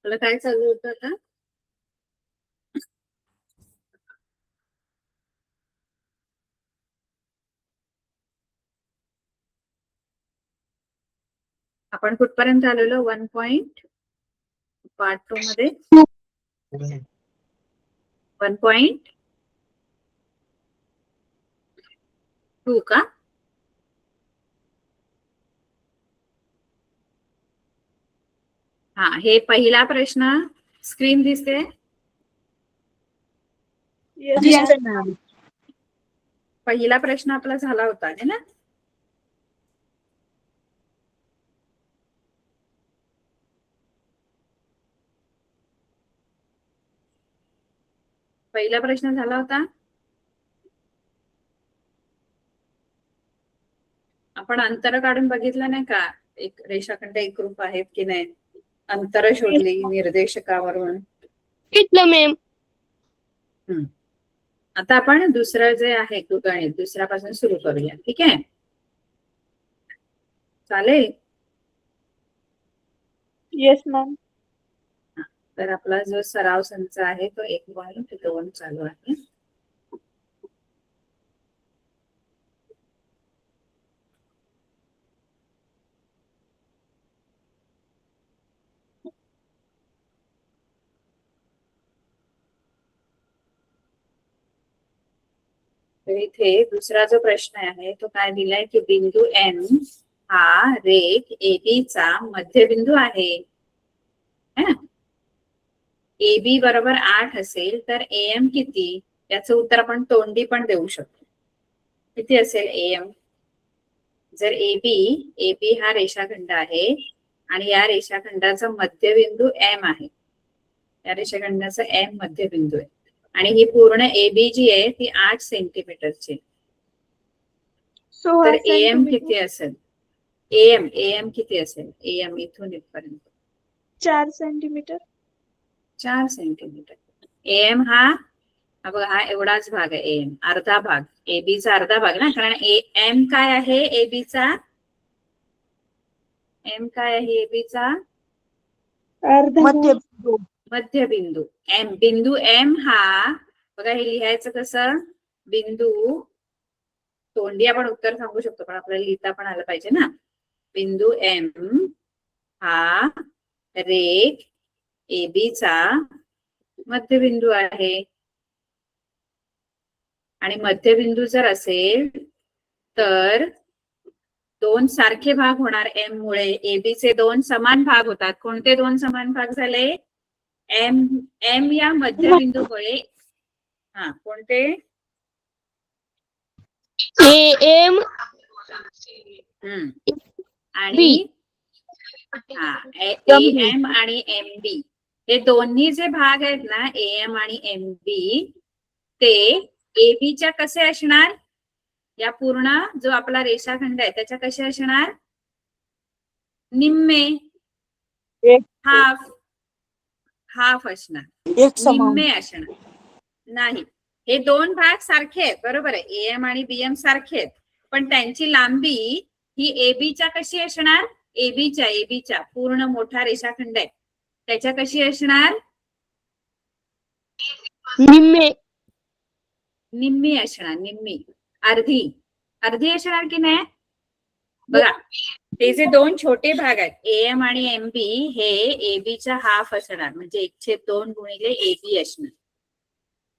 मला काय चालू होतं आता? आपण कुठपर्यंत आलेलो? 1.2 मध्ये 1.2 का? हा, हे पहिला प्रश्न स्क्रीन दिसते? पहिला प्रश्न आपला झाला होता है ना? पहिला प्रश्न झाला होता. आपण अंतर काढून बघितलं नाही का? एक रेषाखंड एकरूप आहेत की नाही, अंतर शोधली निर्देशकावरून. मॅम. आता आपण दुसरं जे आहे गणित दुसऱ्यापासून सुरू करूया. ठीक आहे, चालेल? Yes ma'am. तर आपला जो सराव संच आहे तो 1.2 चालू आहे. तर इथे दुसरा जो प्रश्न आहे तो काय दिलाय की बिंदू एम हा रेख एबी चा मध्यबिंदू आहे. एबी बरोबर 8 असेल तर एएम किती? याचं उत्तर आपण तोंडी पण देऊ शकतो. किती असेल एएम? जर एबी हा रेषाखंड आहे आणि या रेषाखंडाचा मध्यबिंदू एम आहे, या रेषाखंडाचा एम मध्यबिंदू आहे आणि ही पूर्ण एबी जी आहे ती 8 सेंटीमीटरची. तर एएम किती असेल? एएम किती असेल? एएम इथून इथपर्यंत 4 सेंटीमीटर. 4 सेंटीमीटर. एएम हा बघा, हा एवढाच भाग आहे. एएम अर्धा भाग, एबीचा अर्धा भाग ना, कारण एम काय आहे एबीचा? एम काय आहे एबीचा? मध्यबिंदू. एम बिंदू एम हा बघा, हे लिहायचं कसं? बिंदू, तोंडी आपण उत्तर सांगू शकतो पण आपल्याला लिहिता पण आलं पाहिजे ना. बिंदू एम हा रेख एबीचा मध्यबिंदू आहे आणि मध्यबिंदू जर असेल तर दोन सारखे भाग होणार एम मुळे. एबी चे दोन समान भाग होतात. कोणते दोन समान भाग झाले? एम या मध्यबिंदूमुळे. हा, कोणते? एम आणि एम आणि एम बी हे दोन्ही जे भाग आहेत ना, एम आणि एम बी, ते एबीच्या कसे असणार? या पूर्ण जो आपला रेषाखंड आहे त्याच्या कसे असणार? निम्मे, हाफ असणार, निम्मे असणार. नाही, हे दोन भाग सारखे आहेत, बरोबर आहे, एएम आणि बीएम सारखे आहेत, पण त्यांची लांबी ही एबीच्या कशी असणार? एबीच्या पूर्ण मोठा रेषाखंड आहे त्याच्या कशी असणार? निम्मी असणार. निम्मी, अर्धी असणार की नाही? बघा, ते जे दोन छोटे भाग आहेत एएम आणि एम बी हे एबीच्या हाफ असणार, म्हणजे 1/2 गुणिले एबी असणार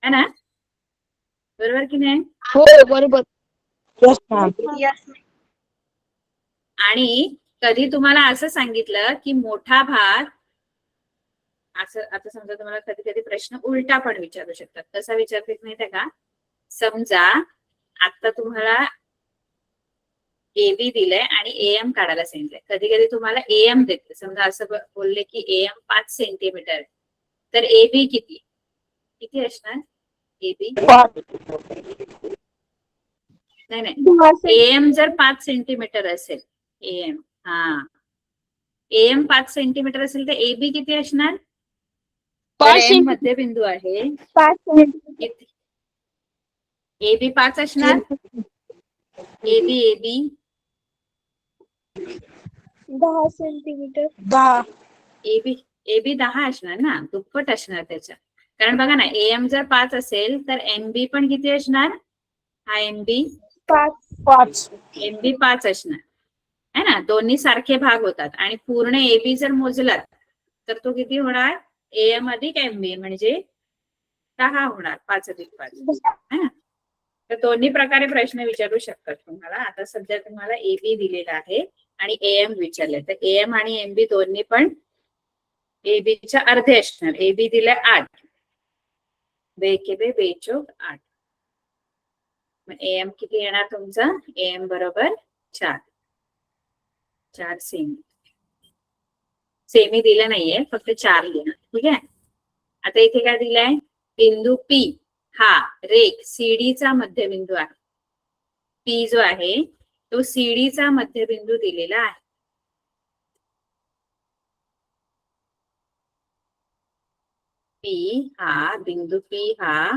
है ना, बरोबर की नाही? हो बरोबर. आणि कधी तुम्हाला असं सांगितलं की मोठा भाग, असं आता समजा तुम्हाला कधी कधी प्रश्न उलटा पण विचारू शकतात. कसा विचारतात माहितीये का? समजा आता तुम्हाला एबी दिलंय आणि एएम काढायला सांगितलंय. कधी कधी तुम्हाला एएम देते. समजा असं बोलले की एएम 5 सेंटीमीटर, तर एबी किती असणार? एबी नाही, एएम जर 5 सेंटीमीटर असेल, एएम एएम 5 सेंटीमीटर असेल तर एबी किती असणार? एम मध्यबिंदू आहे, एबी 5 असणार. AB 10 centimetre. एबी AB 10 असणार ना, दुप्पट असणार त्याच्या. कारण बघा ना, AM जर 5 असेल तर NB पण किती असणार? हा NB 5. NB 5 असणार है ना. दोन्ही सारखे भाग होतात आणि पूर्ण AB जर मोजलात तर तो किती होणार? AM अधिक MB म्हणजे 10 होणार, 5 अधिक 5 है ना. तर दोन्ही प्रकारे प्रश्न विचारू शकतात तुम्हाला. आता सध्या तुम्हाला AB दिलेला आहे आणि AM विचारले, तर AM आणि MB दोन्ही पण AB च्या अर्धे असणार. AB दिले 8, बेके बे बेचोक 8. मग AM किती येणार तुमचा? AM बरोबर 4. 4 सेमी. सेमी दिलं नाहीये, फक्त 4 लिहिणार. ठीक आहे. आता इथे काय दिलंय? बिंदू P हा रेख CD चा मध्यबिंदू आहे. P जो आहे तो CD चा मध्यबिंदू दिलेला आहे. बिंदू P हा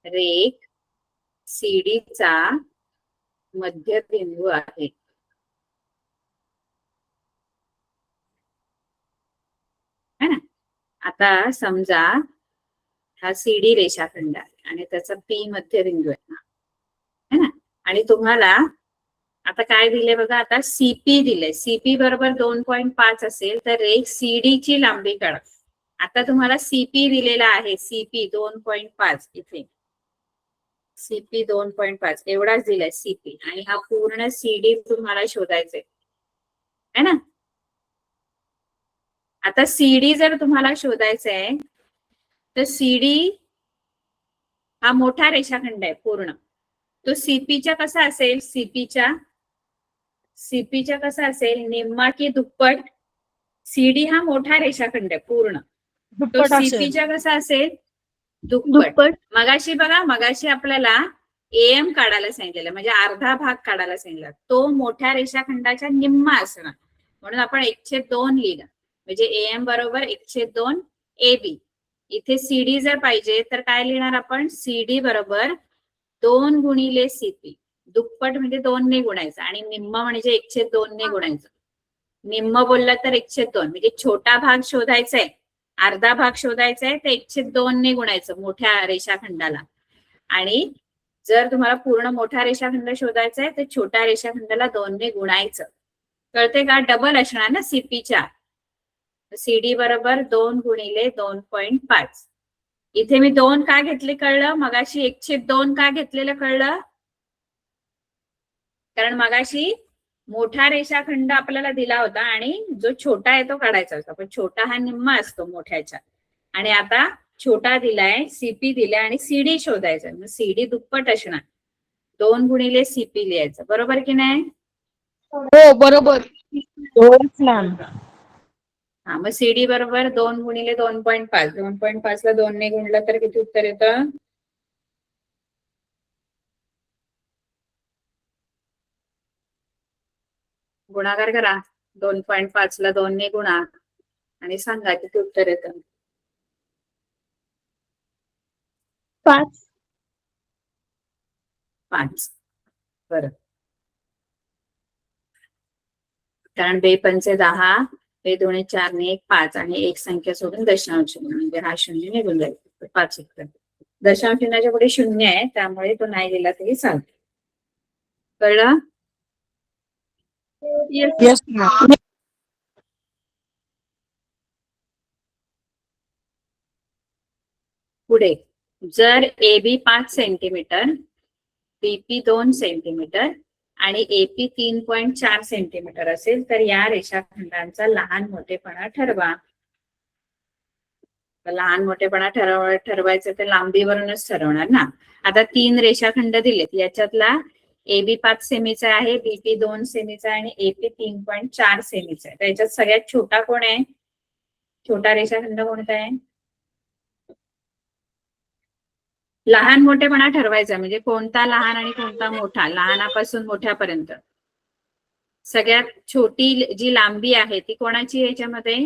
रेख CD चा मध्यबिंदू आहे. है ना. आता समजा हा CD रेषाखंड आहे आणि त्याचा P मध्यबिंदू आहे है ना. आणि तुम्हाला आता काय दिले बघा, आता CP दिले. CP बरोबर 2.5 असेल तर रेख CD ची लांबी काढा. आता तुम्हाला CP दिलेला आहे. CP 2.5 इथे CP 2.5 एवढाच दिलाय CP आणि हा पूर्ण CD तुम्हाला शोधायचंय है ना. आता CD जर तुम्हाला शोधायचं आहे तर CD हा मोठा रेषाखंड आहे पूर्ण. तो CPच्या कसा असेल? CPच्या कसा असेल? निम्मा की दुप्पट? CD हा मोठा रेषाखंड आहे पूर्ण. तो CPच्या कसा असेल? दुप्पट. मगाशी बघा, मगाशी आपल्याला AM काढायला सांगितलेलं, म्हणजे अर्धा भाग काढायला सांगितलं. तो मोठ्या रेषाखंडाच्या निम्मा असणार, म्हणून आपण 1/2 लिहिलं. म्हणजे AM बरोबर 1/2 AB. इथे CD जर पाहिजे तर काय लिहिणार आपण? CD बरोबर 2 गुणिले CP. दुप्पट म्हणजे 2 ने गुणायचं आणि निम्म म्हणजे 1/2 ने गुणायचं. निम्म बोललं तर 1/2, म्हणजे छोटा भाग शोधायचा आहे, अर्धा भाग शोधायचा आहे, तर 1/2 ने गुणायचं मोठ्या रेषाखंडाला. आणि जर तुम्हाला पूर्ण मोठा रेषाखंड शोधायचा आहे तर छोट्या रेषाखंडाला 2 ने गुणायचं. कळते का? डबल असणार ना CPच्या. CD बरोबर 2 गुणिले 2.5. इथे मी 2 का घेतले कळलं? मगाशी 1/2 का घेतलेलं कळलं? कारण मगाशी मोठा रेषाखंड आपल्याला दिला होता आणि जो छोटा आहे तो काढायचा होता, पण छोटा हा निम्मा असतो मोठ्याच्या. आणि आता छोटा दिलाय, CP दिलाय आणि CD शोधायचं. मग CD दुप्पट असणार, 2 गुणिले CP लिहायचं. बरोबर की नाही? हो बरोबर. हा, मग CD बरोबर 2 गुणिले 2.5. 2.5 ला 2 ने गुणलं तर किती उत्तर येतं? गुणाकार करा. 2.5 ला 2 ने गुणा आणि सांगा किती उत्तर येतं. 5. 5. बरं. कारण 2 पंचे 10, 2 दुणे 4 ने 1 5 आणि एक संख्या सोडून दशांश म्हणजे हा शून्य निघून जाईल. 5 उत्तर. दशांश चिन्हाच्या पुढे 0 आहे, त्यामुळे तो नाही दिला तरी चालतो. कळलं? येस. पुढे जर AB 5 सेंटीमीटर, BP 2 सेंटीमीटर आणि AP 3.4 सेंटीमीटर असेल तर या रेषाखंडांचा लहान मोठेपणा ठरवा. लहान मोठेपणा ठरवायचं तर लांबीवरूनच ठरवणार ना. आता 3 रेषाखंड दिलेत, याच्यातला AB 5 सेमीचा आहे, BP 2 सेमीचा आहे आणि AP 3.4 सेमीचा आहे. त्याच्यात सगळ्यात छोटा कोण आहे? छोटा रेषाखंड कोणता आहे? लहान मोठेपणा ठरवायचा म्हणजे कोणता लहान आणि कोणता मोठा, लहानापासून मोठ्यापर्यंत. सगळ्यात छोटी जी लांबी आहे ती कोणाची याच्यामध्ये?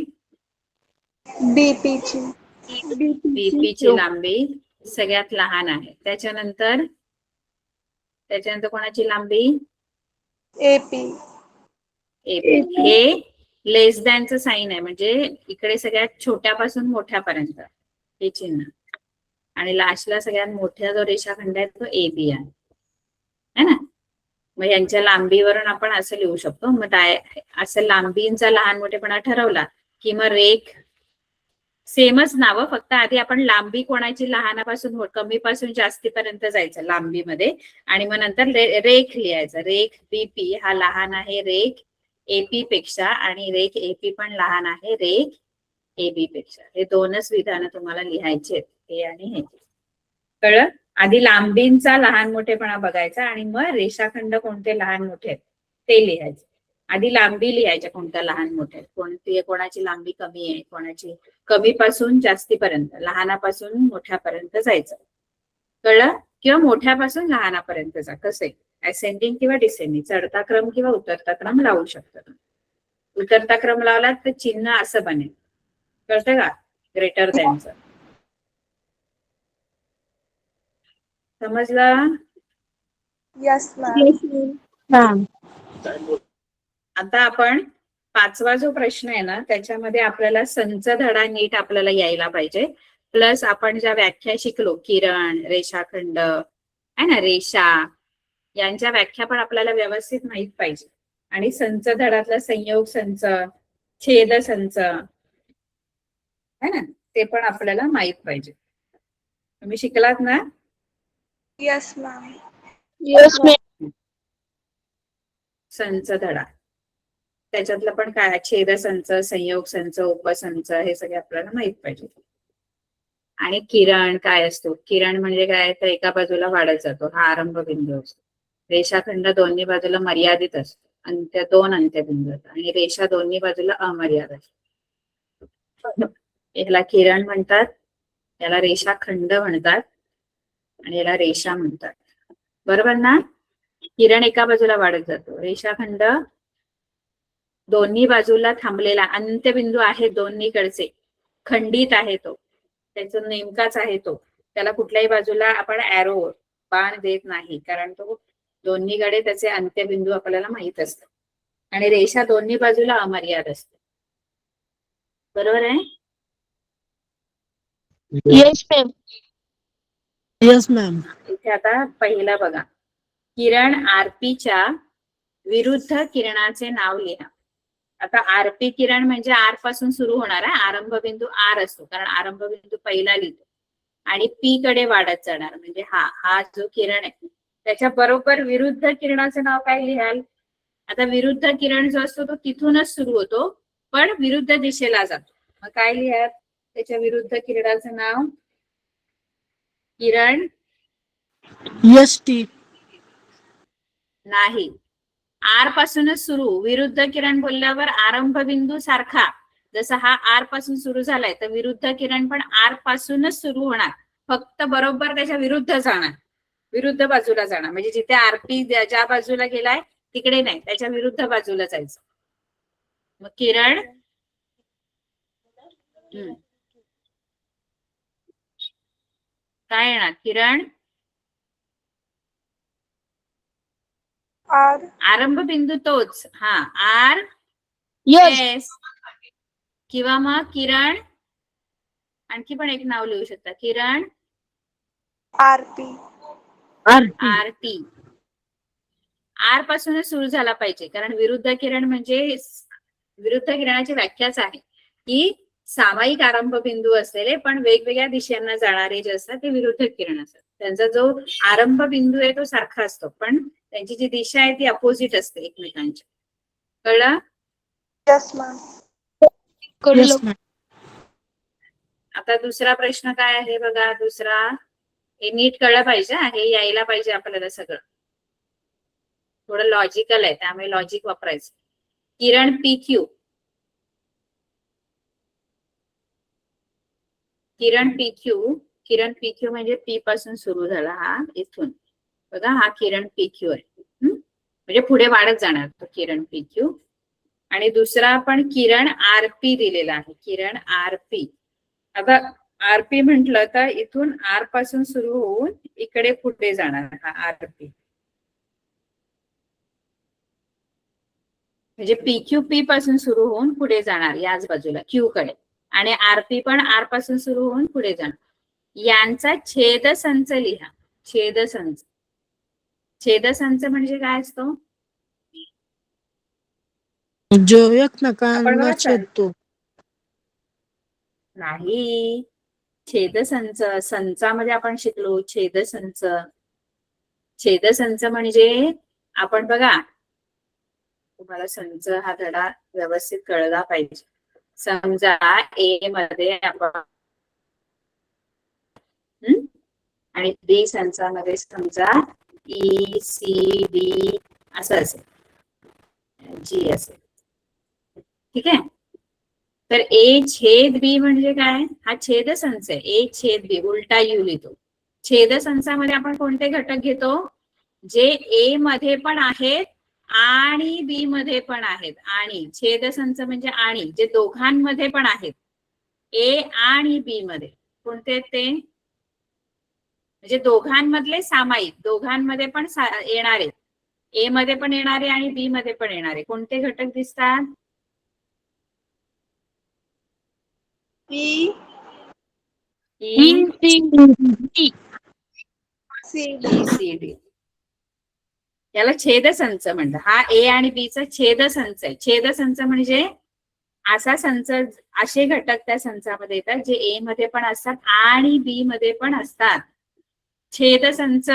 बीपीची बीपीची लांबी सगळ्यात लहान आहे. त्याच्यानंतर कोणाची लांबी? एपी. एपी. हे लेस दॅनचं साईन आहे, म्हणजे इकडे सगळ्यात छोट्यापासून मोठ्यापर्यंत हे चिन्ह, आणि लास्टला सगळ्यात मोठ्या जो रेषाखंड आहे तो ए बी आहे, है ना. मग यांच्या लांबीवरून आपण असं लिहू शकतो. मग असं लांबींचा लहान मोठेपणा ठरवला की मग रेख सेमच नावं, फक्त आधी आपण लांबी कोणाची लहानापासून कमीपासून जास्तीपर्यंत जायचं लांबीमध्ये, आणि मग नंतर रेख लिहायचं. रेख बीपी हा लहान आहे रेख एपी पेक्षा, आणि रेख एपी पण लहान आहे रेख एबी पेक्षा. हे दोनच विधानं तुम्हाला लिहायचे, हे आणि हे. कळलं? आधी लांबींचा लहान मोठेपणा बघायचा आणि मग रेषाखंड कोणते लहान मोठे आहेत ते लिहायचे. आधी लांबी लिहायच्या कोणत्या लहान मोठ्या आहेत, कोणती कोणाची लांबी कमी आहे, कोणाची कमीपासून जास्तीपर्यंत, लहानापासून मोठ्यापर्यंत जायचं. कळलं? किंवा मोठ्यापासून लहानापर्यंत जा. कसे? असेंडिंग किंवा डिसेंडिंग, चढता क्रम किंवा उतरता क्रम लावू शकतो. उतरता क्रम लावला तर चिन्ह असं बनेल, कळतं का? ग्रेटर दॅनचं. समजलं? Yes ma'am. आता आपण 5वा जो प्रश्न आहे ना, त्याच्यामध्ये आपल्याला संच धडा नीट आपल्याला यायला पाहिजे. प्लस आपण ज्या व्याख्या शिकलो, किरण, रेषाखंड आहे ना, रेषा, यांच्या व्याख्या पण आपल्याला व्यवस्थित माहित पाहिजे. आणि संच धडातला संयोग संच, छेद संच है ना, ते पण आपल्याला माहित पाहिजे. तुम्ही शिकलात ना? Yes ma'am. Yes ma'am. संच धडा, त्याच्यातलं पण काय, छेद संच, संयोग संच, उपसंच, हे सगळे आपल्याला माहित पाहिजे. आणि किरण काय असतो? किरण म्हणजे काय, तर एका बाजूला वाढत जातो, हा आरंभ बिंदू असतो. रेषाखंड दोन्ही बाजूला मर्यादित असतो, दोन अंत्यबिंदू असतात, आणि रेषा दोन्ही बाजूला अमर्यादित असतो. याला किरण म्हणतात, याला रेषाखंड म्हणतात, आणि याला रेषा म्हणतात. बरोबर ना? किरण एका बाजूला वाढत जातो, रेषाखंड दोन्ही बाजूला थांबलेला अंत्यबिंदू आहे, दोन्हीकडचे खंडित आहे, तो त्याचा नेमकाच आहे, तो त्याला कुठल्याही बाजूला आपण ॲरो बाण देत नाही, कारण तो दोन्हीकडे त्याचे अंत्यबिंदू आपल्याला माहित असतात. आणि रेषा दोन्ही बाजूला अमर्याद असते. बरोबर आहे? Yes ma'am. Yes ma'am. इथे आता पहिला बघा, किरण आरपीच्या विरुद्ध किरणाचे नाव लिहा. आता आरपी किरण म्हणजे आर पासून सुरू होणार आहे, आरंभ बिंदू आर असतो, कारण आरंभ बिंदू पहिला लिहितो, आणि पी कडे वाढत जाणार, म्हणजे हा जो किरण आहे त्याच्या बरोबर विरुद्ध किरणाचं नाव काय लिहाल? आता विरुद्ध किरण जो असतो तो तिथूनच सुरू होतो, पण विरुद्ध दिशेला जातो. मग काय लिहाल त्याच्या विरुद्ध किरणाचं नाव? किरण यस टी. नाही, आर पासूनच सुरू. विरुद्ध किरण बोलल्यावर आरंभ बिंदू सारखा, जसा हा आर पासून सुरू झालाय, तर विरुद्ध किरण पण आर पासूनच सुरू होणार, फक्त बरोबर त्याच्या विरुद्ध जाणार, विरुद्ध बाजूला जाणार. म्हणजे जिथे आरपी ज्या बाजूला गेलाय तिकडे नाही, त्याच्या विरुद्ध बाजूला जायचं. मग किरण काय येणार? किरण आर. आरंभ बिंदू तोच, हा आर यस. किंवा मग किरण, आणखी पण एक नाव लिहू शकता, किरण आरपी. R T. आर पासूनच सुरू झाला पाहिजे, कारण विरुद्ध किरण म्हणजे विरुद्ध किरणाची व्याख्याच आहे की सामायिक आरंभ बिंदू असलेले पण वेगवेगळ्या दिशांना जाणारे जे असतात ते विरुद्ध किरण असतात. त्यांचा जो आरंभ बिंदू आहे तो सारखा असतो, पण त्यांची जी दिशा आहे ती अपोजिट असते एकमेकांच्या. कळलं? Yes ma'am. आता दुसरा प्रश्न काय आहे बघा. दुसरा, हे नीट कळलं पाहिजे, हे यायला पाहिजे आपल्याला सगळं. थोडं लॉजिकल आहे, त्यामुळे लॉजिक वापरायचं. किरण पी क्यू, किरण पी क्यू म्हणजे पी पासून सुरू झाला, हा इथून बघा, हा किरण पी क्यू आहे, म्हणजे पुढे वाढत जाणार तो किरण पी क्यू. आणि दुसरा पण किरण आरपी दिलेला आहे, किरण आरपी. आता आरपी म्हटलं तर इथून आर पासून सुरू होऊन इकडे पुढे जाणार हा आरपी. म्हणजे PQ P पासून सुरू होऊन पुढे जाणार याच बाजूला Q कडे, आणि RP पण R पासून सुरू होऊन पुढे जाणार. यांचा छेदसंच लिहा. छेदसंच. छेदसंच म्हणजे काय असतो? जो आपण एकमेकांना बघा छेदतो. नाही, छेदसंच संचामध्ये आपण शिकलो छेदसंच. छेदसंच म्हणजे आपण बघा, तुम्हाला संच हा धडा व्यवस्थित कळला पाहिजे. समजा ए मध्ये आपण आणि बी संचामध्ये समजा ECD असं असेल, G असेल, ठीक आहे. तर ए छेद बी म्हणजे काय? हा छेदसंच आहे. ए छेद बी उलटा यू लिहितो. छेदसंचामध्ये आपण कोणते घटक घेतो? जे ए मध्ये पण आहेत आणि बी मध्ये पण आहेत. आणि छेदसंच म्हणजे आणि जे दोघांमध्ये पण आहेत, ए आणि बी मध्ये. कोणते आहेत ते? म्हणजे दोघांमधले सामायिक, दोघांमध्ये पण येणारे, ए मध्ये पण येणारे आणि बी मध्ये पण येणारे कोणते घटक दिसतात? ECD. याला छेदसंच म्हणतात. हा ए आणि बी चा छेदसंच आहे. छेदसंच म्हणजे असा संच, असे घटक त्या संचामध्ये येतात जे ए मध्ये पण असतात आणि बी मध्ये पण असतात. छेदसंच.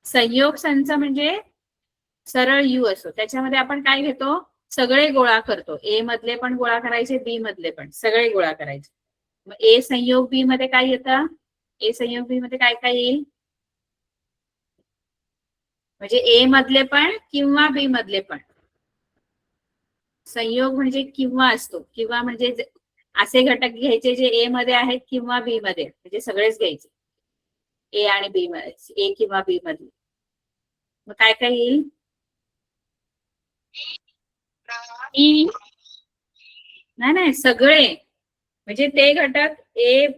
संयोग संच म्हणजे सरळ यू असतो, त्याच्यामध्ये आपण काय घेतो? सगळे गोळा करतो. ए मधले पण गोळा करायचे, बी मधले पण सगळे गोळा करायचे. मग ए संयोग बी मध्ये काय येतं? ए संयोग बी मध्ये काय काय येईल? म्हणजे ए मधले पण किंवा बी मधले पण. संयोग म्हणजे किंवा असतो. किंवा म्हणजे असे घटक घ्यायचे जे ए मध्ये आहेत किंवा बी मध्ये, म्हणजे सगळेच घ्यायचे. ए आणि बी मध्ये, ए किंवा बी मध्ये. मग काय काय येईल? नाही नाही, सगळे. म्हणजे ते घटक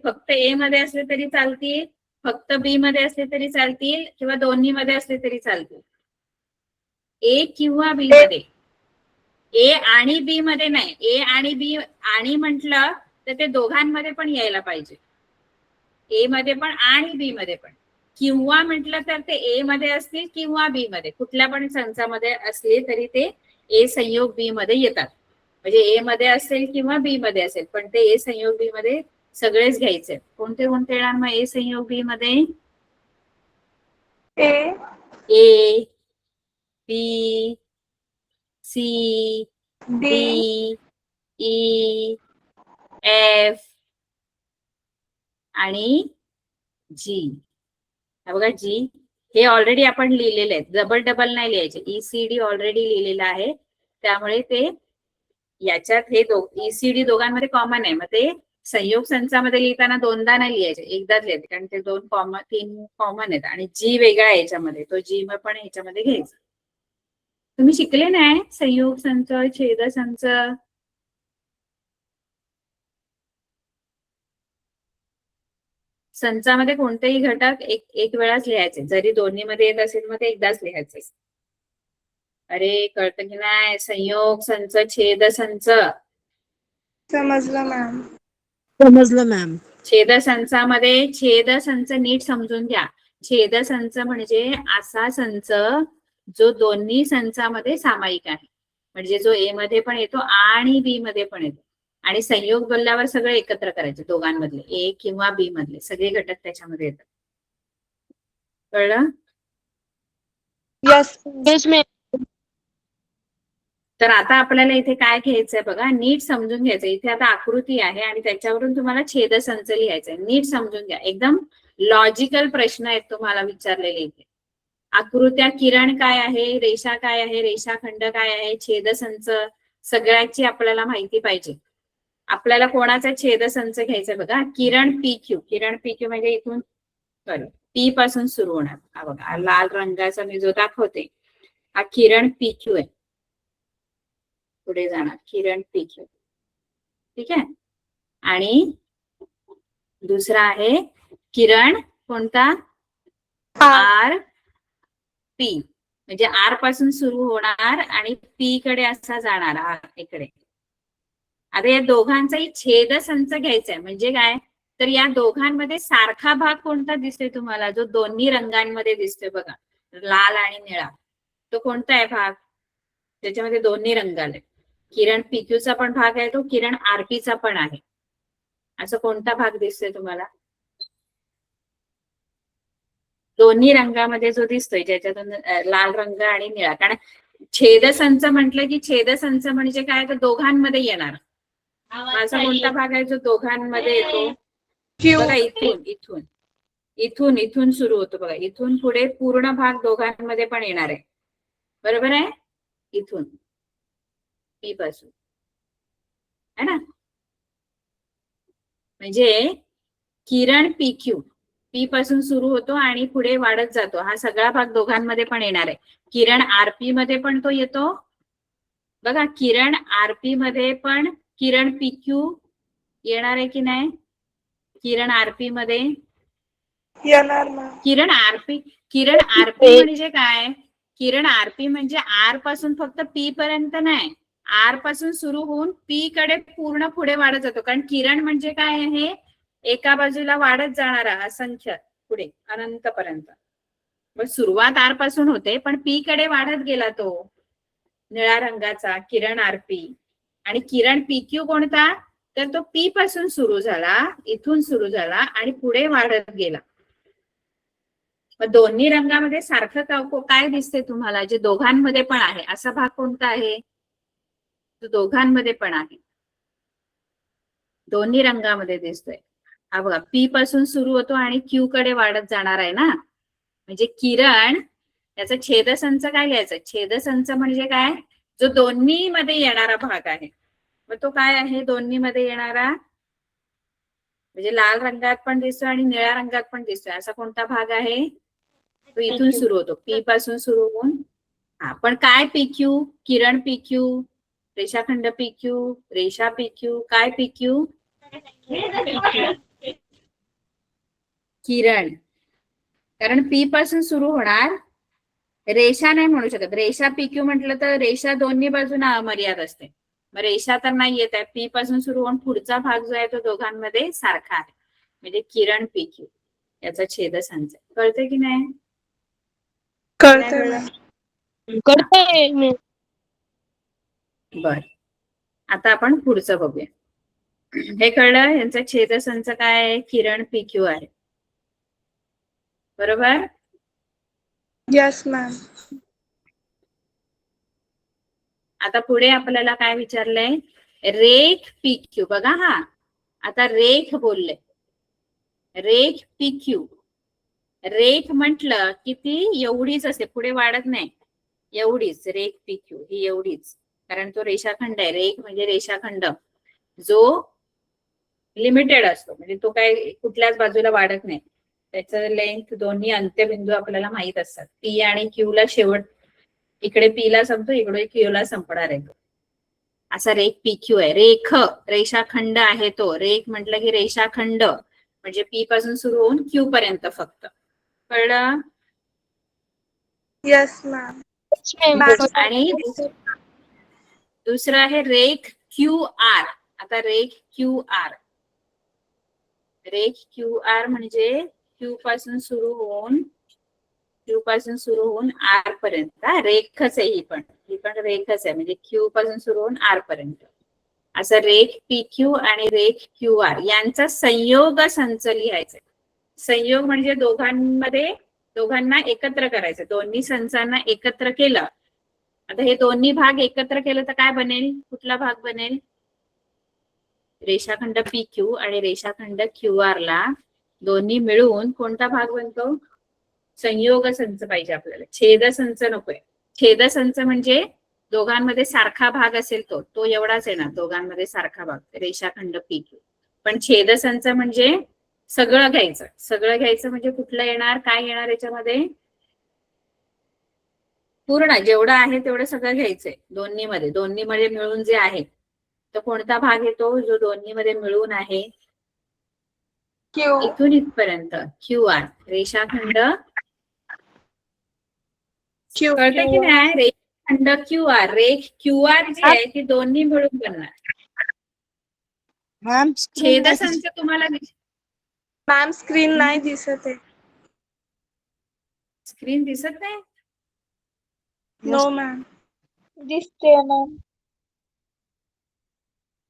फक्त ए मध्ये असले तरी चालतील, फक्त बी मध्ये असले तरी चालतील, किंवा दोन्ही मध्ये असले तरी चालतील. ए किंवा बी मध्ये. ए आणि बी मध्ये नाही. ए आणि बी आणि म्हटलं तर ते दोघांमध्ये पण यायला पाहिजे. ए मध्ये पण आणि बी मध्ये पण. किंवा म्हटलं तर ते ए मध्ये असतील किंवा बी मध्ये, कुठल्या पण संचामध्ये असले तरी ते ए संयोग बी मध्ये येतात. म्हणजे ए मध्ये असेल किंवा बी मध्ये असेल, पण ते ए संयोग बी मध्ये सगळेच घ्यायचे. कोणते कोणते येणार मग ए संयोग बी मध्ये? ए, बी, सी, डी, ई, एफ आणि जी. बघा जी हे ऑलरेडी आपण लिहिलेले आहेत, डबल डबल नाही लिहायचे. ECD ऑलरेडी लिहिलेलं आहे, त्यामुळे ते याच्यात हे ECD दोघांमध्ये कॉमन आहे. मग ते संयोग संचामध्ये लिहिताना दोनदा नाही लिहायचे, एकदाच लिहायचे, कारण ते तीन कॉमन आहेत. आणि जी वेगळा आहे याच्यामध्ये, तो जी पण ह्याच्यामध्ये घ्यायचा. तुम्ही शिकले नाही संयोग संच, छेद संच? संचामध्ये कोणतेही घटक एक वेळाच लिहायचे, जरी दोन्ही मध्ये येत असेल मग ते एकदाच लिहायचे. अरे कळतं की नाही? संयोग संच, छेद संच. समजलं मॅम. समजलं मॅम. छेदसंचामध्ये छेदसंच नीट समजून घ्या. छेदसंच म्हणजे असा संच जो दोन्ही संचामध्ये सामायिक आहे, म्हणजे जो ए मध्ये पण येतो आणि बी मध्ये पण येतो. आणि संयोग बोलल्यावर सगळे एकत्र करायचे, दोघांमधले ए किंवा बी मधले सगळे घटक त्याच्यामध्ये येतात. कळलं? Yes ma'am. तर आता आपल्याला इथे काय घ्यायचंय बघा, नीट समजून घ्यायचं. इथे आता आकृती आहे आणि त्याच्यावरून तुम्हाला छेदसंच लिहायचंय. नीट समजून घ्या, एकदम लॉजिकल प्रश्न आहेत तुम्हाला विचारलेले इथे. आकृत्या, किरण काय आहे, रेषा काय आहे, रेषाखंड काय आहे, छेदसंच, सगळ्याची आपल्याला माहिती पाहिजे. आपल्याला कोणाचा छेदसंच घ्यायचा बघा, किरण PQ. किरण PQ म्हणजे इथून P पासून सुरू होणार. हा बघा लाल रंगाचा मी जो दाखवते, हा किरण PQ आहे. पुढे जाणार किरण PQ, ठीक आहे. आणि दुसरा आहे किरण कोणता? RP. म्हणजे आर पासून सुरू होणार आणि पी कडे असा जाणार हा इकडे. आता या दोघांचाही छेदसंच घ्यायचा आहे. म्हणजे काय, तर या दोघांमध्ये सारखा भाग कोणता दिसतोय तुम्हाला, जो दोन्ही रंगांमध्ये दिसतोय बघा, लाल आणि निळा, तो कोणता आहे भाग, त्याच्यामध्ये दोन्ही रंग आले. किरण पीक्यूचा पण भाग आहे तो, किरण आरपीचा पण आहे. असं कोणता भाग दिसतोय तुम्हाला दोन्ही रंगामध्ये जो दिसतोय, ज्याच्यातून लाल रंग आणि निळा. कारण छेदसंच म्हटलं की छेदसंच म्हणजे काय, तर दोघांमध्ये येणार. माझा कोणता भाग आहे जो दोघांमध्ये येतो, बघा इथून इथून इथून इथून सुरू होतो बघा, इथून पुढे पूर्ण भाग दोघांमध्ये पण येणार आहे. बरोबर आहे, इथून पी पासून है ना. म्हणजे किरण पीक्यू पी पासून सुरू होतो आणि पुढे वाढत जातो. हा सगळा भाग दोघांमध्ये पण येणार आहे. किरण आरपी मध्ये पण तो येतो बघा, किरण आरपी मध्ये पण किरण पीक्यू येणार आहे की नाही, किरण आरपी मध्ये येणार मॅम. किरण आरपी म्हणजे काय, किरण आरपी म्हणजे आर पासून फक्त पी पर्यंत नाही, आर पासून सुरू होऊन पी कडे पूर्ण पुढे वाढत जातो. कारण किरण म्हणजे काय आहे, एका बाजूला वाढत जाणारा असंख्य पुढे अनंतपर्यंत. मग सुरुवात आर पासून होते पण पी कडे वाढत गेला तो निळ्या रंगाचा किरण आरपी. आणि किरण पीक्यू कोणता, तर तो पी पासून सुरू झाला, इथून सुरू झाला आणि पुढे वाढत गेला. मग दोन्ही रंगामध्ये सारखं काय दिसते तुम्हाला, जे दोघांमध्ये पण आहे, असा भाग कोणता आहे, तो दोघांमध्ये पण आहे, दोन्ही रंगामध्ये दिसतोय. हा बघा, पी पासून सुरू होतो आणि क्यू कडे वाढत जाणार आहे ना. म्हणजे किरण, याचा छेदसंच काय घ्यायचं, छेदसंच म्हणजे काय, जो दोन्ही मध्ये येणारा भाग आहे. मग तो काय आहे, दोन्ही मध्ये येणारा, म्हणजे लाल रंगात पण दिसतोय आणि निळ्या रंगात पण दिसतोय, असा कोणता भाग आहे, तो इथून सुरू होतो, पी पासून सुरू होऊन. हा पण काय पीक्यू, किरण पीक्यू, रेषाखंड पीक्यू, रेषा पीक्यू, काय पीक्यू, किरण. कारण पी पासून सुरू होणार, रेषा नाही म्हणू शकत. रेषा पीक्यू म्हटलं तर रेषा दोन्ही बाजूना अमर्याद असते, मग रेषा तर नाही येत आहे. पी पासून सुरू होऊन पुढचा भाग जो आहे तो दोघांमध्ये सारखा आहे, म्हणजे किरण पीक्यू याचा छेदसंच. कळतंय की नाही, कळतंय मॅम. करते मी. बर, आता आपण पुढचं बघूया. हे कळलं, यांचा छेदसंच काय आहे, किरण पीक्यू आहे. बरोबर. Yes ma'am. आता पुढे आपल्याला काय विचारलंय, रेख पीक्यू. बघा हा, आता रेख बोलले, रेख पीक्यू. रेख म्हटलं की ती एवढीच असते, पुढे वाढत नाही, एवढीच रेख पीक्यू ही एवढीच. कारण तो रेषाखंड आहे, रेख म्हणजे रेषाखंड जो लिमिटेड असतो, म्हणजे तो काय कुठल्याच बाजूला वाढत नाही. त्याचं लेंथ, दोन्ही अंत्यबिंदू आपल्याला माहित असतात. पी आणि क्यू ला शेवट, इकडे पी ला संपतो, इकडे क्यू ला संपणार आहे. असा रेख पीक्यू आहे. रेख रेषाखंड आहे तो, रेख म्हटलं की रेषाखंड म्हणजे पी पासून सुरू होऊन क्यू पर्यंत फक्त. कळलं. Yes ma'am. आणि दुसरं आहे रेख क्यू आर. आता रेख क्यू आर, रेख क्यू आर म्हणजे क्यू पासून सुरू होऊन आर पर्यंत. रेखच आहे ही पण रेखच आहे, म्हणजे क्यू पासून सुरू होऊन आर पर्यंत. असं रेख पी क्यू आणि रेख क्यू आर यांचा संयोग संच लिहायचा. संयोग म्हणजे दोघांना एकत्र करायचं, दोन्ही संचांना एकत्र केलं. आता हे दोन्ही भाग एकत्र केलं तर काय बनेल, कुठला भाग बनेल, रेषाखंड पी क्यू आणि रेषाखंड क्यू आर ला दोन्ही मिळून कोणता भाग बनतो, संयोग संच पाहिजे आपल्याला, छेदसंच नकोय. छेदसंच म्हणजे दोघांमध्ये सारखा भाग असेल तो एवढाच आहे ना, दोघांमध्ये सारखा भाग, रेषाखंड पी क्यू. पण छेदसंच म्हणजे सगळं घ्यायचं म्हणजे कुठलं येणार, काय येणार याच्यामध्ये, पूर्ण जेवढं आहे तेवढं सगळं घ्यायचंय. दोन्ही मध्ये मिळून जे आहे, तर कोणता भाग येतो, जो दोन्ही मध्ये मिळून आहे, क्यू. इथून इथपर्यंत क्यू आर, रेषाखंड क्यू कळतं की नाही? रेषाखंड क्यू आर, रेख क्यू आर जी आहे ती दोन्ही मिळून बनणार. मॅम छेदसंच तुम्हाला मॅम स्क्रीन नाही दिसत आहे. स्क्रीन दिसत नाही? No ma'am. दिसते मॅम.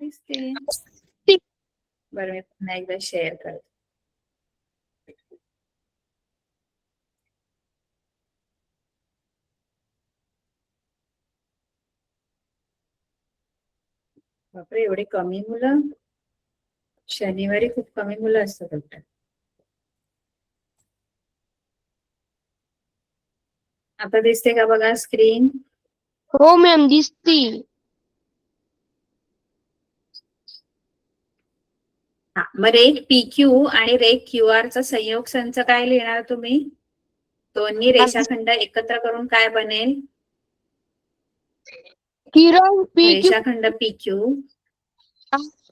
दिसते. बरं मी पुन्हा एकदा शेअर करते. बापरे, एवढे कमी मुलं? शनिवारी खूप कमी मुलं असतात वाटतं. आता दिसते का बघा स्क्रीन? हो मॅम दिसती. हा, मग रेख PQ आणि रेख QR चा संयोग संच काय लिहिणार तुम्ही? दोन्ही रेषाखंड एकत्र करून काय बनेल? किरण PQ रेषाखंड PQ,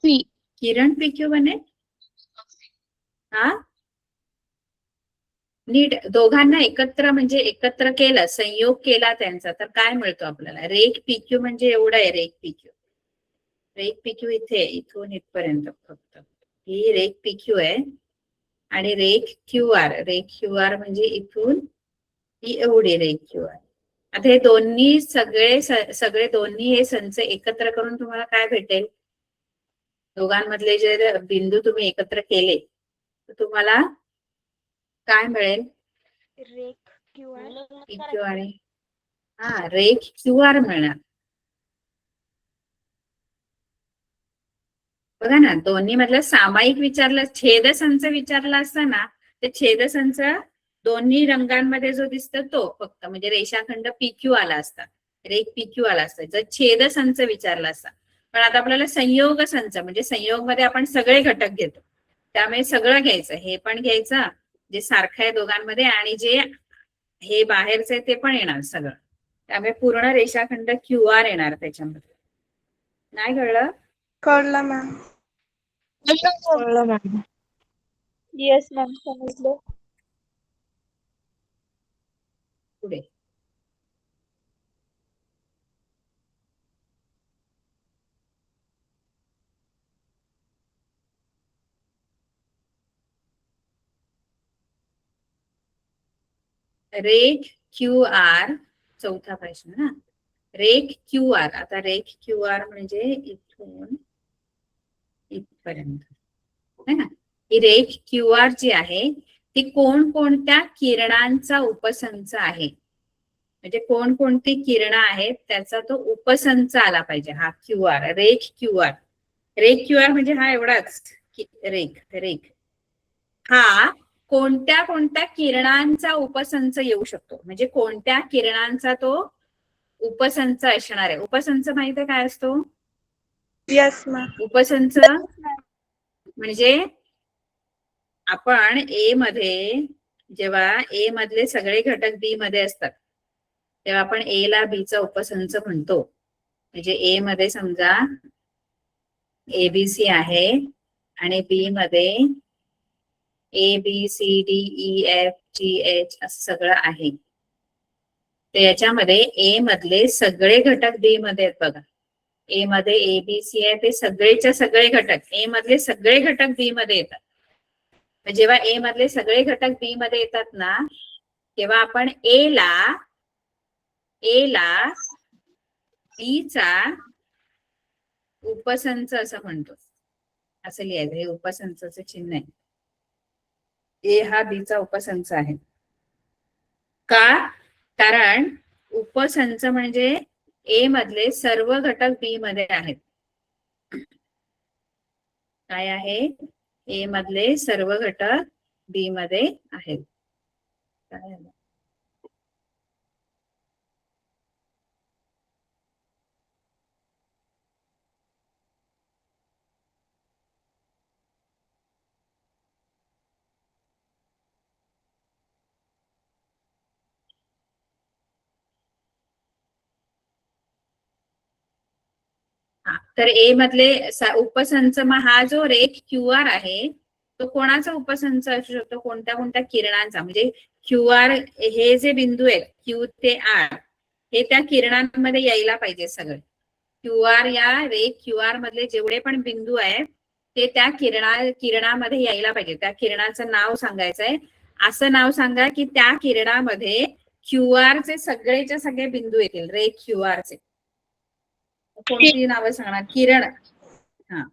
P. किरण PQ बनेल. हा, नीट दोघांना एकत्र म्हणजे एकत्र केलं, संयोग केला त्यांचा, तर काय मिळतो आपल्याला? रेख PQ म्हणजे एवढं आहे. रेख PQ, रेख PQ इथे इथून इथपर्यंत फक्त ही रेख PQ आहे. आणि रेख QR, रेख QR म्हणजे इथून ही एवढी रेख QR. आता हे दोन्ही सगळे दोन्ही हे संच एकत्र करून तुम्हाला काय भेटेल? दोघांमधले जे बिंदू तुम्ही एकत्र केले तर तुम्हाला काय मिळेल? रेख क्यू आर. PQ आणि हा रेख QR मिळणार. बघा ना, दोन्ही मधलं सामायिक विचारलं, छेदसंच विचारला असता ना, ते छेदसंच दोन्ही रंगांमध्ये जो दिसतो तो फक्त म्हणजे रेषाखंड PQ आला असता, रेख PQ आला असता जर छेदसंच विचारला असता. पण आता आपल्याला संयोग संच म्हणजे संयोग मध्ये आपण सगळे घटक घेतो, त्यामुळे सगळं घ्यायचं. हे पण घ्यायचं जे सारखं आहे दोघांमध्ये, आणि जे हे बाहेरचं आहे ते पण येणार सगळं. त्यामुळे पूर्ण रेषाखंड QR येणार त्याच्यामध्ये. नाही कळलं? कळलं मॅम. कळलं मॅम. येस मॅम, समजलं. पुढे रेख QR, चौथा प्रश्न ना. रेख QR, आता रेख QR म्हणजे इथून इथपर्यंत है ना. ही रेख QR जी आहे ती कोणकोणत्या किरणांचा उपसंच आहे? म्हणजे कोणकोणती किरण आहेत त्याचा तो उपसंच आला पाहिजे. हा QR, रेख QR, रेख QR म्हणजे हा एवढाच रेख, रेख हा कोणत्या कोणत्या किरणांचा उपसंच येऊ शकतो, म्हणजे कोणत्या किरणांचा तो उपसंच असणार आहे. उपसंच माहिती आहे काय असतो? Yes ma'am. उपसंच म्हणजे आपण A मध्ये जेव्हा A मधले सगळे घटक B मध्ये असतात तेव्हा आपण A ला B चा उपसंच म्हणतो. म्हणजे A मध्ये समजा ABC आहे आणि B मध्ये ABCDEFGH असं सगळं आहे. तर याच्यामध्ये A मधले सगळे घटक B मध्ये आहेत बघा. A मध्ये ABC आहे, ते सगळेच्या सगळे घटक A मधले सगळे घटक B मध्ये येतात. जेव्हा A मधले सगळे घटक B मध्ये येतात ना, तेव्हा आपण A ला B चा उपसंच असं म्हणतो. असं लिहायचं, हे उपसंचाचं चिन्ह आहे. A हा B चा उपसंच आहे. का? कारण उपसंच म्हणजे A मधले सर्व घटक B मध्ये आहेत. काय आहे? A मधले सर्व घटक B मध्ये आहेत. काय तर A मधले उपसंच, मग हा जो रेख QR आहे तो कोणाचा उपसंच असू शकतो, कोणत्या कोणत्या किरणांचा, म्हणजे क्यू आर हे जे बिंदू आहेत क्यू ते आर हे त्या किरणांमध्ये यायला पाहिजे सगळे. क्यू आर या रे क्यू आर मधले जेवढे पण बिंदू आहेत ते त्या किरणामध्ये यायला पाहिजे. त्या किरणाचं नाव सांगायचंय. असं नाव सांगा की त्या किरणामध्ये क्यू आर चे सगळेच्या सगळे बिंदू येतील, रे क्यू आर चे. कोणती नावं सांगणार? किरण. हा,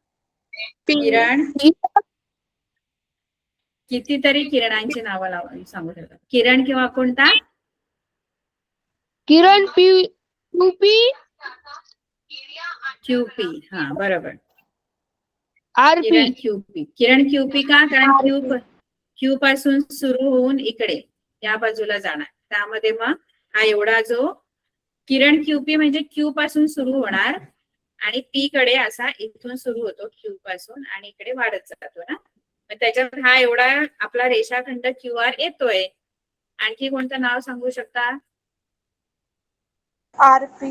किरण. कितीतरी किरणांची नावं सांगू शकता. किरण किंवा कोणता? किरण पी क्यूपी. हा, बरोबर. R P. किरण क्यूपी. किरण क्यूपी का? कारण क्यू पासून सुरू होऊन इकडे या बाजूला जाणार. त्यामध्ये मग हा एवढा जो किरण क्यूपी म्हणजे क्यू पासून सुरू होणार आणि पी कडे असा इथून सुरू होतो क्यू पासून आणि इकडे वाढत जातो ना. मग त्याच्यात हा एवढा आपला रेषाखंड क्यू आर येतोय. आणखी कोणतं नाव सांगू शकता? आरपी.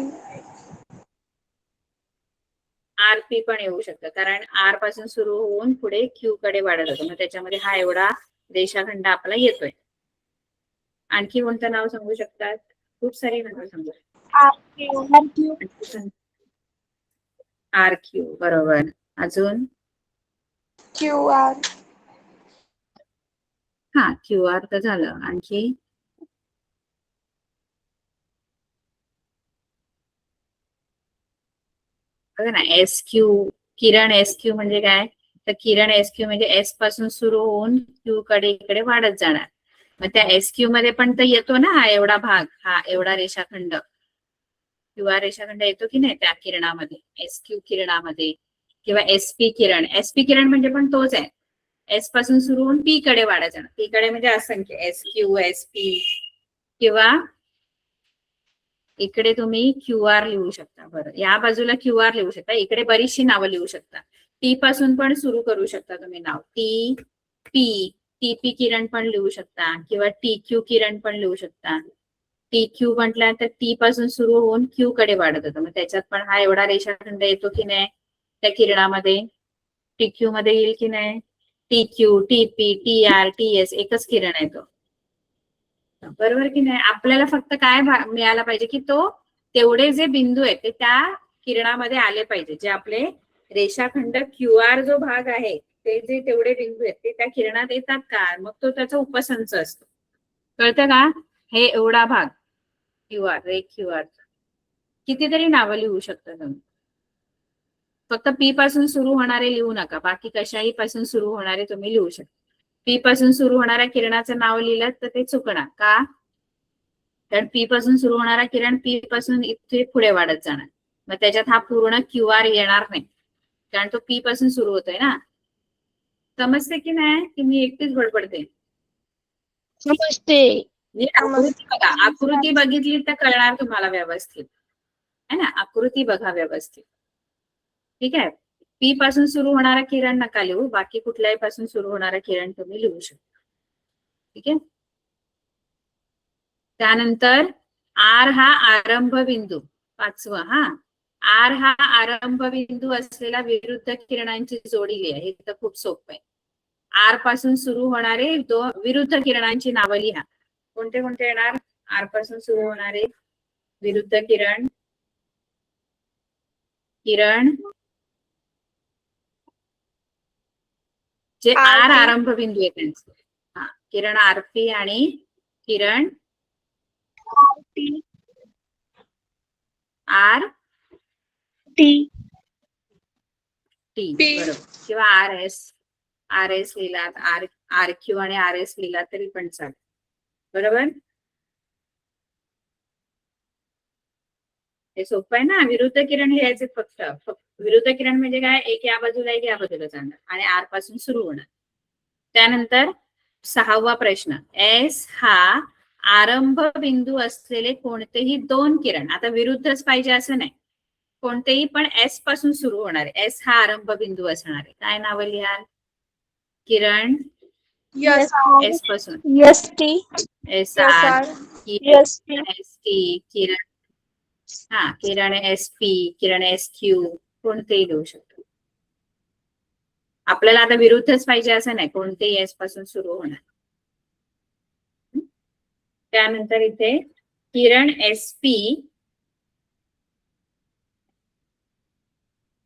आरपी पण येऊ शकतं, कारण आर पासून सुरू होऊन पुढे क्यू कडे वाढत होतो. मग त्याच्यामध्ये हा एवढा रेषाखंड आपला येतोय. आणखी कोणतं नाव सांगू शकतात? खूप सारी नावं सांगू शकतात. आर क्यू, बरोबर. अजून? Q R. हा, क्यू आर तर झालं. आणखी? बघा ना, एस क्यू. किरण एस क्यू म्हणजे काय? तर किरण एस क्यू म्हणजे एस पासून सुरू होऊन क्यू कडे इकडे वाढत जाणार. मग त्या एस क्यू मध्ये पण तर येतो ना हा एवढा भाग, हा एवढा रेषाखंड. क्यू आर रेषाखंड येतो की नाही त्या किरणामध्ये, एस क्यू किरणामध्ये. किंवा एसपी किरण. एसपी किरण म्हणजे पण तोच आहे. एस पासून सुरू होऊन पी कडे वाढत जाणार. पी कडे म्हणजे असंख्य एस क्यू, एस पी. किंवा इकडे तुम्ही क्यू आर लिहू शकता. बरं, या बाजूला क्यू आर लिहू शकता. इकडे बरीचशी नावं लिहू शकता. टी पासून पण सुरू करू शकता तुम्ही नाव. T P. टीपी किरण पण लिहू शकता किंवा टी क्यू किरण पण लिहू शकता. टी क्यू म्हटलं तर टी पासून सुरू होऊन क्यू कडे वाढत होतं. मग त्याच्यात पण हा एवढा रेषाखंड येतो की नाही त्या किरणामध्ये? टी क्यू मध्ये येईल की नाही? T Q, T P, T R, T S एकच किरण आहे तो. बरोबर की नाही? आपल्याला फक्त काय मिळाला पाहिजे की तो तेवढे जे बिंदू आहेत ते त्या किरणामध्ये आले पाहिजे. जे आपले रेषाखंड क्यू आर जो भाग आहे ते जे तेवढे बिंदू आहेत ते त्या किरणात येतात का? मग तो त्याचा उपसंच असतो. कळतं का? हे एवढा भाग क्यू आर, रे क्यू आर. कितीतरी नावं लिहू शकता तुम्ही. फक्त पी पासून सुरू होणारे लिहू नका. बाकी कशाही पासून सुरू होणारे तुम्ही लिहू शकता. पी पासून सुरू होणाऱ्या किरणाचं नाव लिहिलं तर ते चुकणार का? कारण पी पासून सुरू होणारा किरण पी पासून इथे पुढे वाढत जाणार. मग त्याच्यात हा पूर्ण क्यू आर येणार नाही, कारण तो पी पासून सुरू होतोय ना. समजते की नाही? की मी एकटीच बडबडते? समजते. आकृती बघा. आकृती बघितली तर कळणार तुम्हाला व्यवस्थित, है ना? आकृती बघा व्यवस्थित. ठीक आहे. पी पासून सुरू होणारा किरण नका लिहू. बाकी कुठल्याही पासून सुरू होणारा किरण तुम्ही लिहू शकता. ठीक आहे. त्यानंतर आर हा आरंभ बिंदू. 5वं. हा, आर हा आरंभ बिंदू असलेला विरुद्ध किरणांची जोडी लिहा. हे तर खूप सोपं आहे. आर पासून सुरू होणारे विरुद्ध किरणांची नावं लिहा. कोणते कोणते येणार? आर पासून सुरू होणारे विरुद्ध किरण. किरण जे आर आरंभ बिंदू आहे त्यांचे. हा, किरण आरपी आणि किरण आर टी. टी. बरोबर. किंवा आर एस. आर एस लिहिलात, आर क्यू आणि आर एस लिहिलात तरी पण चालेल. बरोबर. हे सोपं आहे ना. विरुद्ध किरण लिहायचे फक्त. विरुद्ध किरण म्हणजे काय? एक या बाजूला एक या बाजूला जाणार आणि आर पासून सुरू होणार. त्यानंतर 6वा प्रश्न. एस हा आरंभ बिंदू असलेले कोणतेही 2 किरण. आता विरुद्धच पाहिजे असं नाही, कोणतेही पण एस पासून सुरू होणारे. एस हा आरंभ बिंदू असणार आहे. काय नाव लिहाल? किरण एस पासून. S T. S R, S T. S T, किरण. हा, किरण एस पी, किरण एस क्यू, कोणतेही लिहू शकतो. आपल्याला आता विरुद्धच पाहिजे असं नाही, कोणतेही एस पासून सुरू होणार. त्यानंतर इथे किरण एस पी,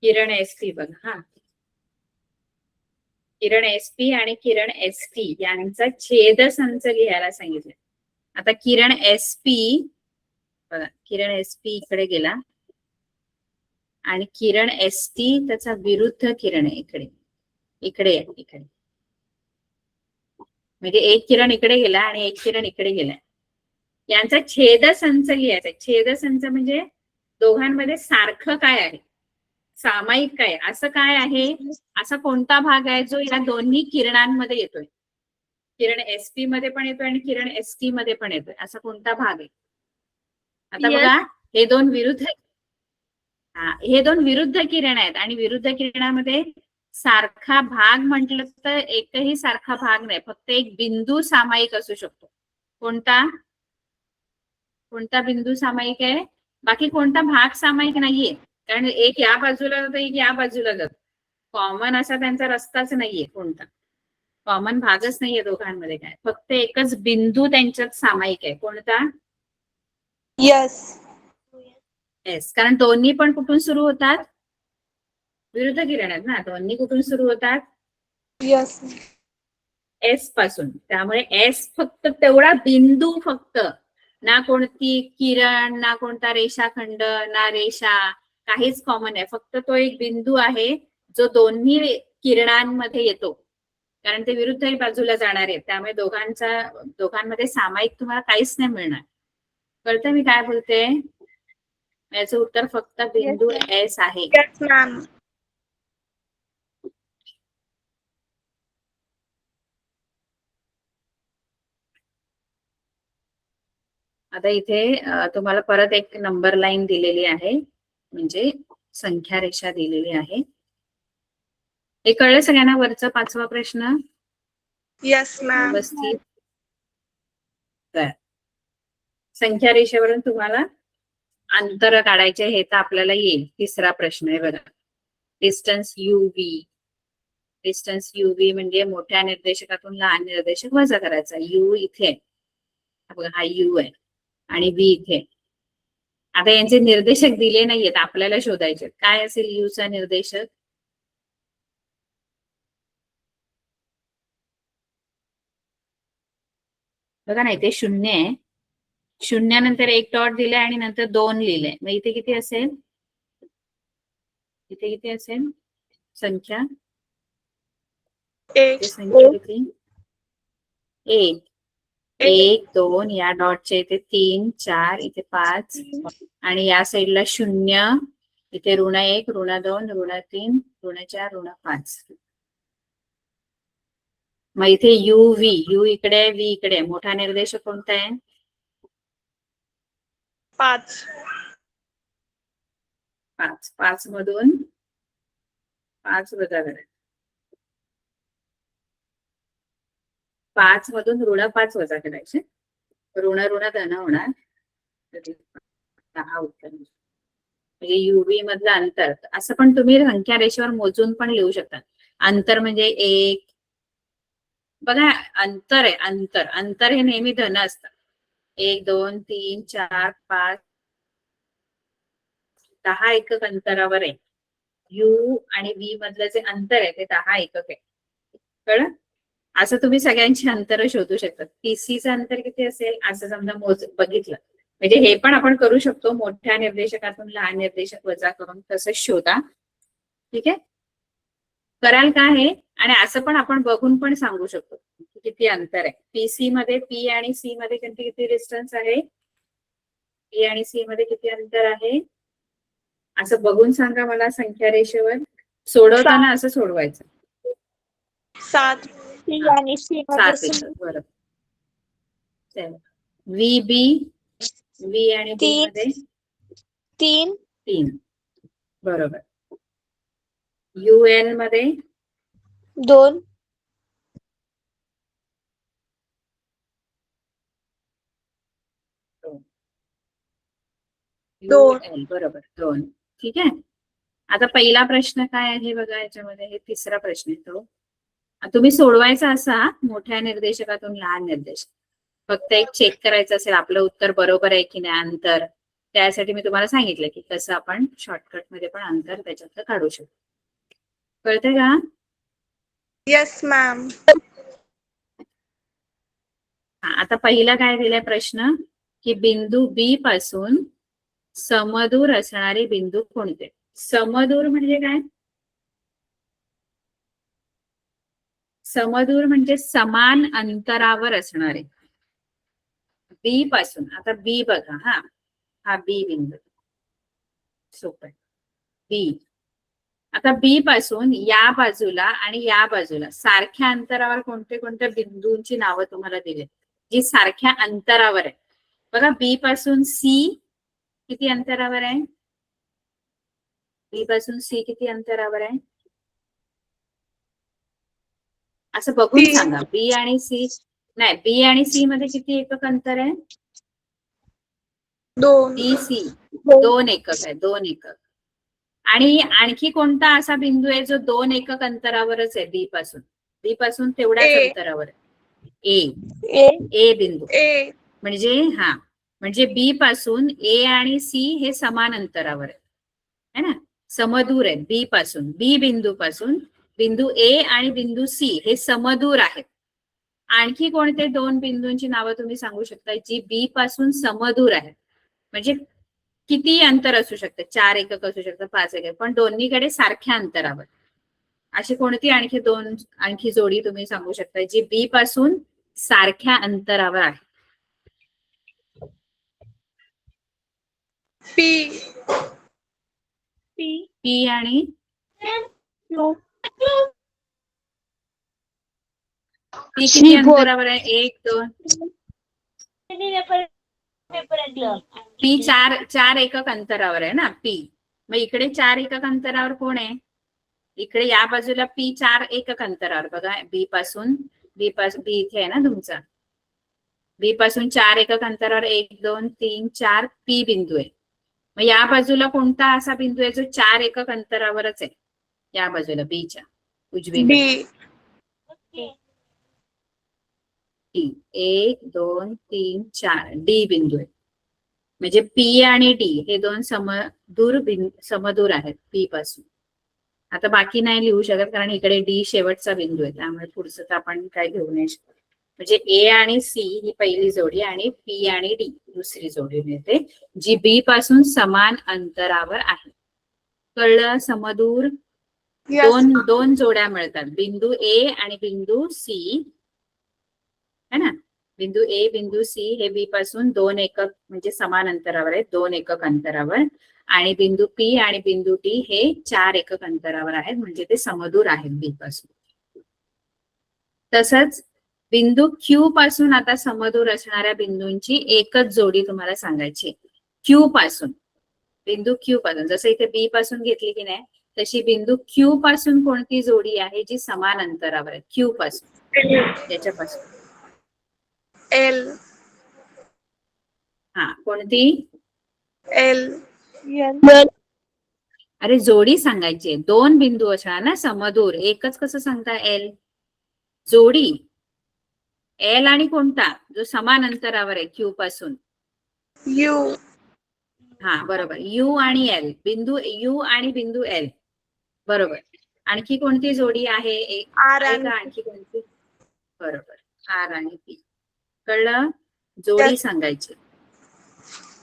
किरण एस पी बघा हा, किरण एस पी आणि किरण एस टी यांचा छेदसंच लिहायला सांगितलं. आता किरण एस पी बघा, किरण एस पी इकडे गेला आणि किरण एस टी त्याचा विरुद्ध किरण आहे इकडे, इकडे आहे इकडे. म्हणजे एक किरण इकडे गेला आणि एक किरण इकडे गेला. यांचा छेदसंच लिहायचा. छेदसंच म्हणजे दोघांमध्ये सारखं काय आहे, सामायिक काय, असं काय आहे, असा कोणता भाग आहे जो या दोन्ही किरणांमध्ये येतोय. किरण एस पी मध्ये पण येतोय आणि किरण एस टी मध्ये पण येतोय, असा कोणता भाग आहे. आता Yes. बघा, हे दोन विरुद्ध, हे दोन विरुद्ध किरण आहेत आणि विरुद्ध किरणामध्ये सारखा भाग म्हटलं तर एकही सारखा भाग नाही, फक्त एक बिंदू सामायिक असू शकतो. कोणता, कोणता बिंदू सामायिक आहे, बाकी कोणता भाग सामायिक नाहीये. कारण एक या बाजूला जातो, एक या बाजूला जातो. कॉमन असा त्यांचा रस्ताच नाहीये, कोणता कॉमन भागच नाहीये दोघांमध्ये. काय, फक्त एकच बिंदू त्यांच्यात सामायिक आहे. कोणता? Yes. एस. कारण दोन्ही पण कुठून सुरू होतात, विरुद्ध किरण आहेत ना, दोन्ही कुठून सुरू होतात, Yes. एस पासून. त्यामुळे एस फक्त तेवढा बिंदू, फक्त ना कोणती किरण, ना कोणता रेषाखंड, ना रेषा, काहीच कॉमन आहे. फक्त तो एक बिंदू आहे जो दोन्ही किरणांमध्ये येतो, कारण ते विरुद्ध बाजूला जाणार आहेत. त्यामुळे दोघांमध्ये सामायिक तुम्हाला काहीच नाही मिळणार. कळतं मी काय बोलते? याचं उत्तर फक्त बिंदू Yes, एस आहे. Yes, ma'am. आता इथे तुम्हाला परत एक नंबर लाईन दिलेली आहे, म्हणजे संख्या रेषा दिलेली आहे. हे कळलं सगळ्यांना? वरचा 5वा प्रश्न Yes, ma'am. व्यवस्थित. तर संख्या रेषेवरून तुम्हाला अंतर काढायचे, हे तर आपल्याला येईल. 3रा प्रश्न आहे बघा, डिस्टन्स युव्ही. डिस्टन्स युव्ही म्हणजे मोठ्या निर्देशकातून लहान निर्देशक वजा करायचा. यू इथे आहे बघा, हा यू आहे आणि व्ही इथे. आता यांचे निर्देशक दिले नाहीयेत, आपल्याला शोधायचे. काय असेल यूचा निर्देशक? बघा ना, इथे 0 आहे, 0 नंतर एक डॉट दिलाय आणि नंतर 2 लिहिलंय. मग इथे किती असेल, इथे किती असेल संख्या? Eight. संख्या किती? 1, 1, 2, या डॉटच्या इथे 3, 4, इथे 5 आणि या साईडला 0, इथे -1, -2, -3, -4, -5. मग इथे यू व्ही, यू इकडे आहे, व्ही इकडे आहे. मोठा निर्देशक कोणता आहे? 5. 5. 5 मधून 5 वजा करायचं. 5 मधून -5 वजा करायचे. ऋण धन होणार. 10 उत्तर म्हणजे युव्ही मधलं अंतर. असं पण तुम्ही संख्या रेषेवर मोजून पण लिहू शकता. अंतर म्हणजे 1, बघा अंतर आहे, अंतर. अंतर हे नेहमी धन असतं. 1, 2, 3, 4, 5, 10 एकक अंतरावर आहे. यू आणि व्ही मधलं जे अंतर आहे ते 10 एकक आहे. कळलं? असं तुम्ही सगळ्यांची अंतर शोधू शकता. पीसीचं अंतर किती असेल असं समजा बघितलं, म्हणजे हे पण आपण करू शकतो. मोठ्या निर्देशकातून लहान निर्देशक वजा करून तसंच शोधा. ठीक आहे, कराल का हे? आणि असं पण आपण बघून पण सांगू शकतो किती अंतर आहे. पीसी मध्ये, पी आणि सी मध्ये किती डिस्टन्स आहे, पी आणि सी मध्ये किती अंतर आहे, असं बघून सांगा मला संख्या रेषेवर. सोडवताना असं सोडवायचं. 7. P आणि C 7 मध्ये एकक. बरोबर. व्ही बी, व्ही आणि बी मध्ये 3. 3. बरोबर. युएल मध्ये 2. UL बरोबर 2. ठीक आहे. आता पहिला प्रश्न काय आहे बघा, याच्यामध्ये हे तिसरा प्रश्न येतो. तुम्ही सोडवायचा असा मोठ्या निर्देशकातून लहान निर्देशक, फक्त एक चेक करायचं असेल आपलं उत्तर बरोबर आहे की नाही अंतर. त्यासाठी मी तुम्हाला सांगितलं की कसं आपण शॉर्टकट मध्ये पण अंतर त्याच्यातलं काढू शकतो. कळतंय का? Yes ma'am. आता पहिला काय दिलाय प्रश्न की बिंदू बी पासून समदूर असणारे बिंदू कोणते? समदूर म्हणजे काय? समदूर म्हणजे समान अंतरावर असणारे. बी पासून, आता बी बघा, हा बी बिंदू सोपं बी. आता बी पासून या बाजूला आणि या बाजूला सारख्या अंतरावर कोणते कोणत्या बिंदूंची नावं तुम्हाला दिली जी सारख्या अंतरावर आहे. बघा बी पासून सी किती अंतरावर आहे? बी पासून सी किती अंतरावर आहे? असं बघून सांगा. बी आणि सी नाही, बी आणि सी मध्ये किती एकक अंतर आहे? 2. बी सी 2 एकक आहे, 2 एकक. आणि आणखी कोणता असा बिंदू आहे जो 2 एकक अंतरावरच आहे बी पासून? बी पासून तेवढ्याच A. अंतरावर आहे. ए. ए बिंदू ए. म्हणजे बी पासून ए आणि सी हे समान अंतरावर आहे ना, समदूर आहे. बी पासून, बी बिंदू पासून बिंदू ए आणि बिंदू सी हे समदूर आहेत. आणखी कोणते दोन बिंदूंची नावं तुम्ही सांगू शकता जी बी पासून समदूर आहेत? म्हणजे किती अंतर असू शकतं? 4 एकक असू शकतं, 5 एकक, पण दोन्हीकडे सारख्या अंतरावर. अशी कोणती आणखी जोडी तुम्ही सांगू शकता जी बी पासून सारख्या अंतरावर आहे? पी. पी. पी आणि क्यू. पी किती C4. अंतरावर आहे? 1 2 पी 4 एकक अंतरावर आहे ना पी. मग इकडे 4 एकक अंतरावर कोण आहे? इकडे या बाजूला पी 4 एकक अंतरावर बघा, बी इथे आहे ना तुमचा. बी पासून 4 एकक अंतरावर 1 2 3 4 पी बिंदू आहे. मग या बाजूला कोणता असा बिंदू आहे जो 4 एकक अंतरावरच आहे? या बाजूला बीच्या उजवीकडे. बी. 1 2 3 4 डी बिंदू आहे. म्हणजे पी आणि डी हे दोन समदूर आहेत पी पासून. आता बाकी नाही लिहू शकत कारण इकडे डी शेवटचा बिंदू आहे, त्यामुळे पुढचं तर आपण काय घेऊ नाही शकत. म्हणजे ए आणि सी ही पहिली जोडी आणि पी आणि डी दुसरी जोडी मिळते जी बी पासून समान अंतरावर आहे. कळलं? समदूर दोन जोड्या मिळतात, बिंदू ए आणि बिंदू सी है ना. बिंदू ए बिंदू सी हे बी पासून 2 एकक म्हणजे समान अंतरावर आहेत, 2 एकक अंतरावर. आणि बिंदू पी आणि बिंदू डी हे 4 एकक अंतरावर आहेत, म्हणजे ते समदूर आहेत बी पासून. तसंच बिंदू क्यू पासून आता समदूर असणाऱ्या बिंदूंची एकच जोडी तुम्हाला सांगायची. क्यू पासून, बिंदू क्यू पासून, जसं इथे बी पासून घेतली की नाही तशी बिंदू क्यू पासून कोणती जोडी आहे जी समान अंतरावर आहे? क्यू पासून, याच्यापासून एल. कोणती? एल. अरे जोडी सांगायची, 2 बिंदू असणार ना समदूर, एकच कसं सांगता? एल जोडी. एल आणि कोणता जो समान अंतरावर आहे क्यू पासून? यू. बरोबर, यू आणि एल, बिंदू यू आणि बिंदू एल. बरोबर. आणखी कोणती जोडी आहे? आर आणि आणखी कोणती? बरोबर, आर आणि पी. कळलं? जोडी सांगायची.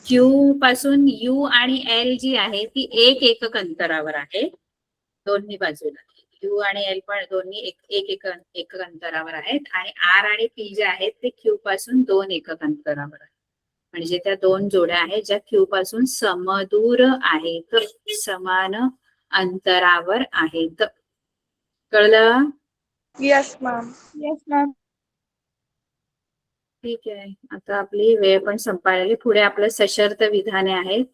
क्यू पासून यू आणि एल जी आहे ती 1 एकक अंतरावर आहे दोन्ही बाजूला. यू आणि एल पण दोन्ही एक एकक अंतरावर आहेत. आणि आर आणि पी जे आहेत ते क्यू पासून 2 एकक अंतरावर आहेत. म्हणजे त्या 2 जोड्या आहेत ज्या क्यू पासून समदूर आहेत, समान अंतरावर आहेत. कळलं? Yes ma'am. Yes ma'am. ठीक आहे. आता आपली वेळ पण संपायला, पुढे आपलं सशर्त विधाने आहेत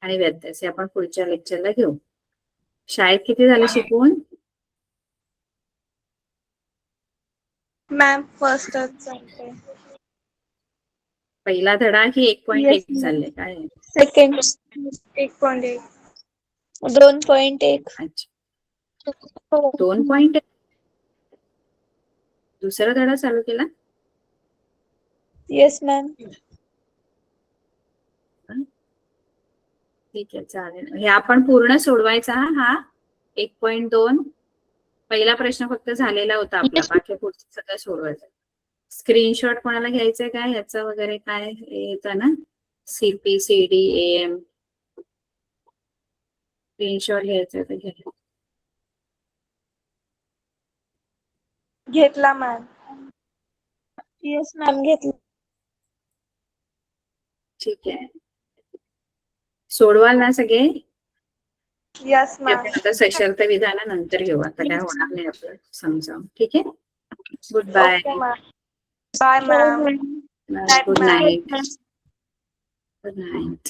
आणि व्यत्यास हे आपण पुढच्या लेक्चरला घेऊ. शाळेत किती झालं शिकवून? मॅम फर्स्टच चालते. पहिला धडा की 1.1 चालले काय? सेकंड 1.1. 2.1. अच्छा 2.1. दुसरा धडा चालू केला. Yes, ma'am. ठीक आहे चालेल. हे आपण पूर्ण सोडवायचा हा 1.2. पहिला प्रश्न फक्त झालेला होता आपला. Yes. बाकी पुढचं सगळं सोडवायचं. स्क्रीनशॉट कोणाला घ्यायचंय का ह्याचं वगैरे काय येतं ना CPCD AM स्क्रीनशॉट घ्यायचं तर घ्या. घेतला मॅम. येस मॅम घेतला. ठीक आहे सोडवाल ना सगळे. यस ते मॅम. आपण आता सशर्त विधानानंतर घेऊ. आता काय होणार नाही आपलं समजावून. ठीक आहे good bye. Okay ma'am. Bye ma'am. Good night. Good night.